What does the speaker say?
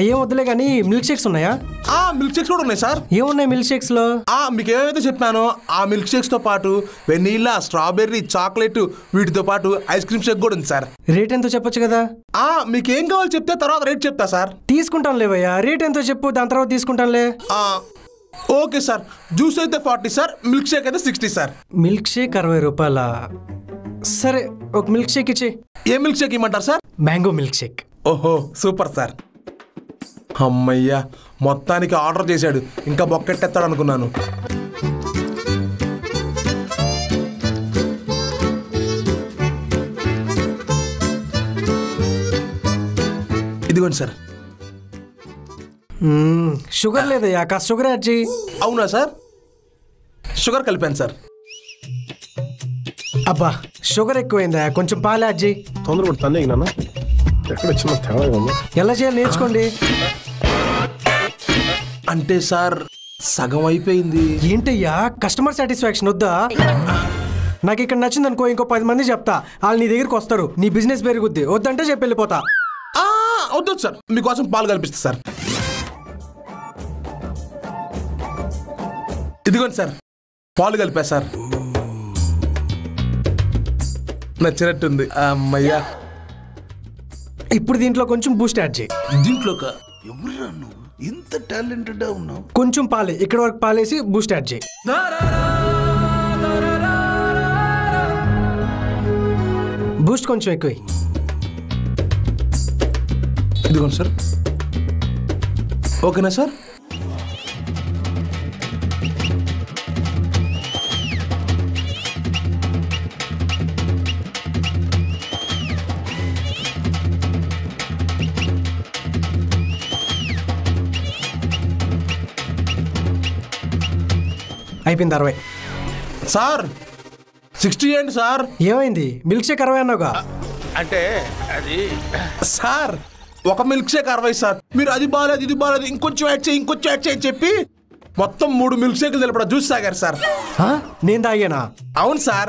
ఏం వద్దులే కానీ మిల్క్ షేక్స్ ఉన్నాయా? మిల్క్ షేక్స్ కూడా ఉన్నాయి సార్. ఏమున్నాయి మిల్క్ షేక్స్ లో? మీకు ఏమైతే చెప్పానో ఆ మిల్క్ షేక్స్ తో పాటు వెనీలా, స్ట్రాబెర్రీ, చాక్లెట్ వీటితో పాటు ఐస్ క్రీమ్ షేక్ కూడా ఉంది సార్. రేట్ ఎంతో చెప్పొచ్చు కదా? మీకు ఏం కావాలో చెప్తే తర్వాత రేట్ చెప్తా సార్. తీసుకుంటాను లేవయ్యా, రేట్ ఎంతో చెప్పు, దాని తర్వాత తీసుకుంటానులే. Okay sir. జ్యూస్ అయితే 40 సార్, మిల్క్ షేక్ అయితే 60 సార్. Milk shake 60 రూపాయలా? సరే, ఒక మిల్క్ షేక్ ఇచ్చే. ఏ మిల్క్ షేక్ ఇమ్మంటారు సార్? Mango milk shake. ఓహో సూపర్ సార్. అమ్మయ్యా, మొత్తానికి ఆర్డర్ చేశాడు, ఇంకా బొక్కెట్టేస్తాడు అనుకున్నాను. ఇదిగోండి సార్. షుగర్ లేదయ్యా, కాస్త షుగర్ యాడ్ చేయి. అవునా సార్? షుగర్ కలిపాను సార్. అబ్బా షుగర్ ఎక్కువైందా, కొంచెం పాలు యాడ్ చేయి. తొందరగా తన్నే నాన్న, ఎక్కడ వచ్చిన తేడా ఉంది. ఎలా చేయాలి నేర్చుకోండి. అంటే సార్ సగం అయిపోయింది. ఏంటయ్యా కస్టమర్ సాటిస్ఫాక్షన్ వద్దా? నాకు ఇక్కడ నచ్చింది అనుకో, ఇంకో 10 మంది చెప్తా, వాళ్ళు నీ దగ్గరికి వస్తారు, నీ బిజినెస్ పెరుగుద్ది. వద్దంటే చెప్పి వెళ్ళిపోతా. వద్దు సార్, మీకోసం పాలు కల్పిస్తా సార్. ఇదిగోండి సార్, పాలు కలిపా సార్. నచ్చినట్టుంది. అమ్మయ్యా. ఇప్పుడు దీంట్లో కొంచెం బూస్ట్ యాడ్ చేయి. దీంట్లో ఎవరురా నువ్వు ఇంత టాలెంటెడ్ ఉన్నావు? కొంచెం పాలే, ఇక్కడ వరకు పాలేసి బూస్ట్ యాడ్ చేయి. బూస్ట్ కొంచెం ఎక్కువ. ఇదిగోండి సార్. ఓకేనా సార్? అయిపోయింది 60. సార్ 60 ఏంటి సార్? ఏమైంది? మిల్క్ షేక్ 60 అన్నావుగా. అంటే అది సార్ ఒక మిల్క్ షేక్ 60 సార్. మీరు అది బాగాలేదు, ఇది బాగాలేదు, ఇంకొంచెం యాడ్ చేయి, ఇంకొంచెం యాడ్ చేయి చెప్పి మొత్తం 3 మిల్క్ షేకులు తెలిపడా జ్యూస్ తాగారు సార్. నేను తాగానా? అవును సార్.